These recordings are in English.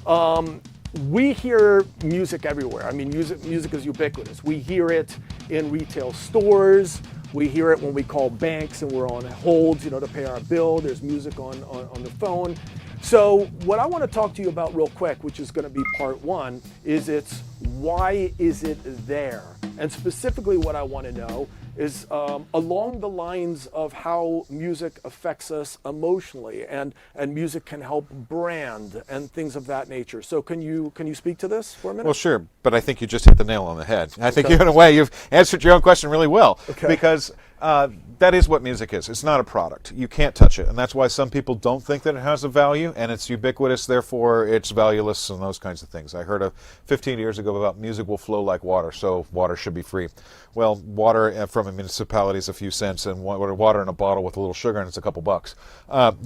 We hear music everywhere. I mean, music is ubiquitous. We hear it in retail stores. We hear it when we call banks and we're on hold, to pay our bill. There's music on the phone. So what I want to talk to you about real quick, which is going to be part one, is why is it there? And specifically what I want to know is along the lines of how music affects us emotionally, and music can help brand and things of that nature. So can you speak to this for a minute? Well, sure, but I think you just hit the nail on the head. I think in a way you've answered your own question really well, because that is what music is. It's not a product. You can't touch it, and that's why some people don't think that it has a value, and it's ubiquitous, therefore it's valueless and those kinds of things. I heard 15 years ago about music will flow like water, so water should be free. Well, water from a municipality is a few cents, and water in a bottle with a little sugar, and it's a couple bucks.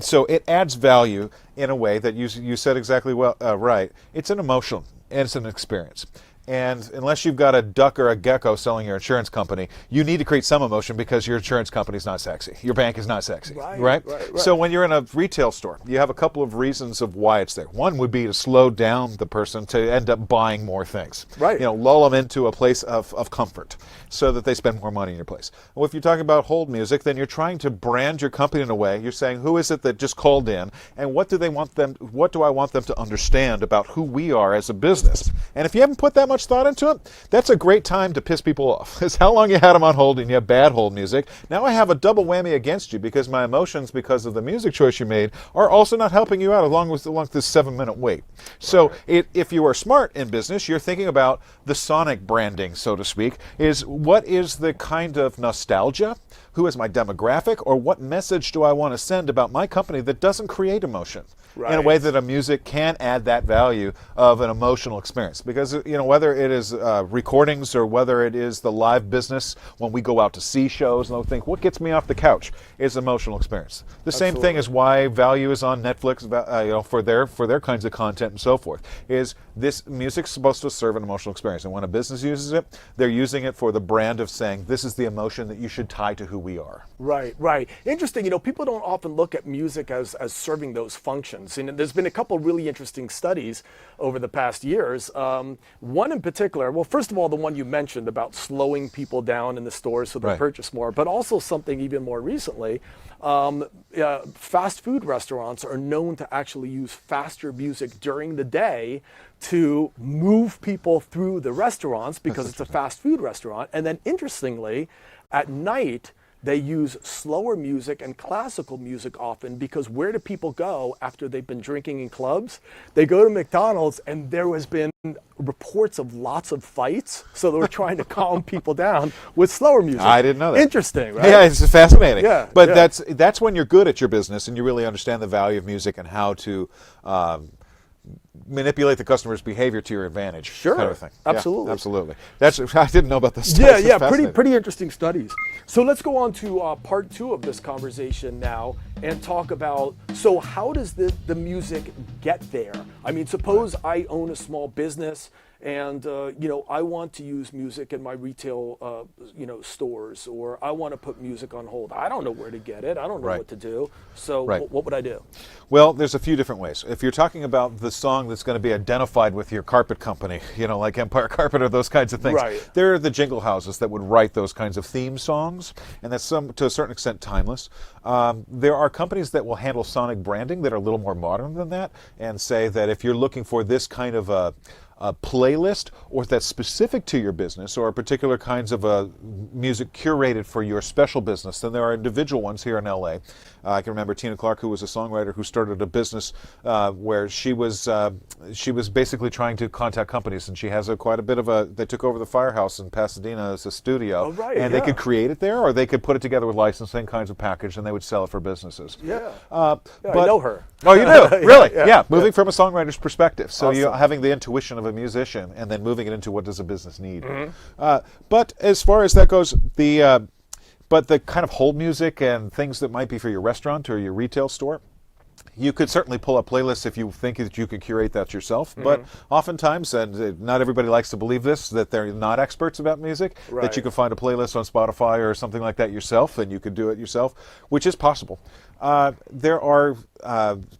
So it adds value in a way that you said exactly right. It's an emotion, and it's an experience. And unless you've got a duck or a gecko selling your insurance company, you need to create some emotion because your insurance company is not sexy. Your bank is not sexy, right? So when you're in a retail store, you have a couple of reasons of why it's there. One would be to slow down the person to end up buying more things. Right. Lull them into a place of comfort so that they spend more money in your place. Well, if you're talking about hold music, then you're trying to brand your company in a way. You're saying, who is it that just called in, and what do I want them to understand about who we are as a business? And if you haven't put that much thought into it, that's a great time to piss people off. It's how long you had them on hold and you have bad hold music. Now I have a double whammy against you because my emotions, because of the music choice you made, are also not helping you out along with this 7-minute wait. So if you are smart in business, you're thinking about the sonic branding, so to speak, is what is the kind of nostalgia, who is my demographic, or what message do I want to send about my company that doesn't create emotion? In a way that a music can add that value of an emotional experience. Because, whether it is recordings or whether it is the live business, when we go out to see shows and they'll think, what gets me off the couch is emotional experience. The same thing is why value is on Netflix, for their kinds of content and so forth, is this music's supposed to serve an emotional experience. And when a business uses it, they're using it for the brand of saying, this is the emotion that you should tie to who we are. Right. Interesting. People don't often look at music as serving those functions. And there's been a couple really interesting studies over the past years. One in particular, well, first of all, the one you mentioned about slowing people down in the stores so they purchase more, but also something even more recently. Fast food restaurants are known to actually use faster music during the day to move people through the restaurants because it's a fast food restaurant. And then interestingly, at night, they use slower music and classical music often, because where do people go after they've been drinking in clubs? They go to McDonald's, and there has been reports of lots of fights. So they were trying to calm people down with slower music. I didn't know that. Interesting, right? Yeah, it's fascinating. Yeah, but that's when you're good at your business and you really understand the value of music and how to manipulate the customer's behavior to your advantage. Sure, kind of thing. absolutely. Yeah, absolutely. I didn't know about this studies. Yeah, pretty interesting studies. So let's go on to part two of this conversation now and talk about, so how does the music get there? I mean, suppose I own a small business and I want to use music in my retail stores, or I want to put music on hold. I don't know where to get it. I don't know what to do. So what would I do? Well, there's a few different ways. If you're talking about the song that's going to be identified with your carpet company, like Empire Carpet or those kinds of things, there are the jingle houses that would write those kinds of theme songs, and that's to a certain extent timeless. There are companies that will handle sonic branding that are a little more modern than that, and say that if you're looking for this kind of a playlist, or that's specific to your business, or particular kinds of music curated for your special business, then there are individual ones here in LA. I can remember Tina Clark, who was a songwriter who started a business where she was basically trying to contact companies, and she has quite a bit of they took over the Firehouse in Pasadena as a studio, they could create it there, or they could put it together with licensing kinds of package, and they would sell it for businesses. But I know her. Oh, you do? Really? Yeah. Moving from a songwriter's perspective. So Awesome. you're having the intuition of a musician and then moving it into what does a business need. But as far as that goes, the kind of hold music and things that might be for your restaurant or your retail store, you could certainly pull a playlist if you think that you could curate that yourself. But oftentimes, and not everybody likes to believe this, that they're not experts about music, that you can find a playlist on Spotify or something like that yourself, and you could do it yourself, which is possible. There are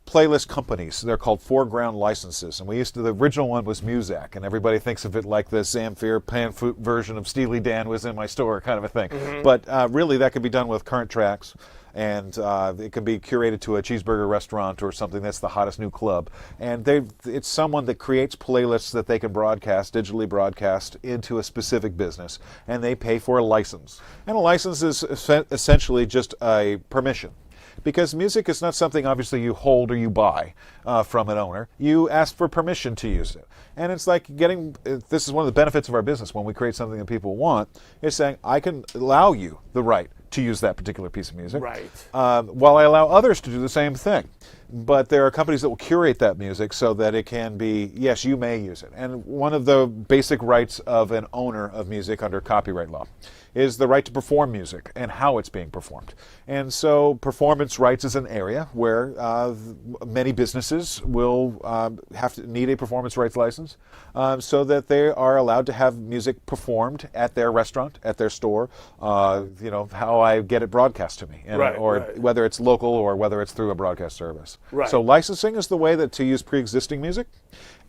playlist companies. They're called foreground licenses, and the original one was Muzak, and everybody thinks of it like the Zamfir pan-flute version of Steely Dan was in my store kind of a thing. But really, that could be done with current tracks, and it can be curated to a cheeseburger restaurant or something that's the hottest new club. And it's someone that creates playlists that they can digitally broadcast into a specific business, and they pay for a license. And a license is essentially just a permission. Because music is not something, obviously, you hold or you buy from an owner. You ask for permission to use it. And it's like this is one of the benefits of our business when we create something that people want, is saying, I can allow you the right to use that particular piece of music. Right. While I allow others to do the same thing. But there are companies that will curate that music so that it can be, yes, you may use it. And one of the basic rights of an owner of music under copyright law is the right to perform music and how it's being performed. And so performance rights is an area where many businesses will need a performance rights license so that they are allowed to have music performed at their restaurant, at their store, how I get it broadcast to me, whether it's local or whether it's through a broadcast service. Right. So licensing is the way to use pre-existing music.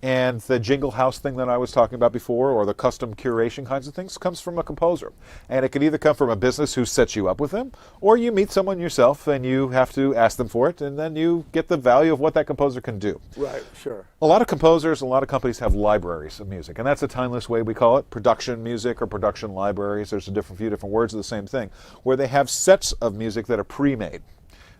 And the jingle house thing that I was talking about before, or the custom curation kinds of things, comes from a composer. And it can either come from a business who sets you up with them, or you meet someone yourself and you have to ask them for it, and then you get the value of what that composer can do. Right, sure. A lot of composers, a lot of companies have libraries of music, and that's a timeless way we call it, production music or production libraries. There's a few different words of the same thing, where they have sets of music that are pre-made,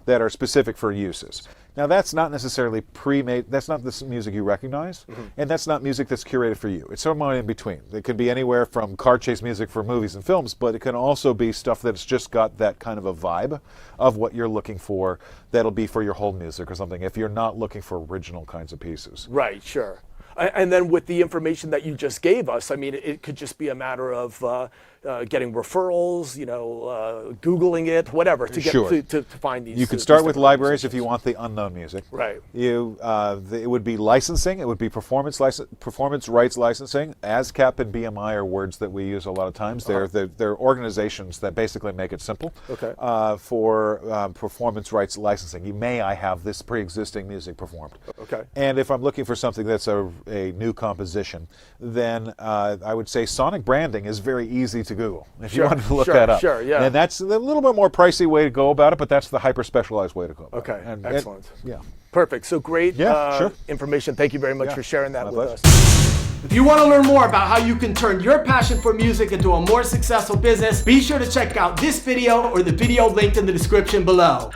that are specific for uses. Now, that's not necessarily pre-made, that's not the music you recognize, and that's not music that's curated for you. It's somewhere in between. It could be anywhere from car chase music for movies and films, but it can also be stuff that's just got that kind of a vibe of what you're looking for that'll be for your whole music or something, if you're not looking for original kinds of pieces. Right, sure. And then with the information that you just gave us, I mean, it could just be a matter of getting referrals, Googling it, whatever, to get to find these. You could start with libraries if you want the unknown music. Right. It would be licensing. It would be performance rights licensing. ASCAP and BMI are words that we use a lot of times. They're organizations that basically make it simple. Okay. For performance rights licensing. I have this pre-existing music performed. Okay. And if I'm looking for something that's a new composition, then I would say sonic branding is very easy to Google if you want to look that up. Sure, yeah. And that's a little bit more pricey way to go about it, but that's the hyper-specialized way to go about it. Okay, excellent. Yeah. Perfect. So great sure. information. Thank you very much for sharing that with us. If you want to learn more about how you can turn your passion for music into a more successful business, be sure to check out this video or the video linked in the description below.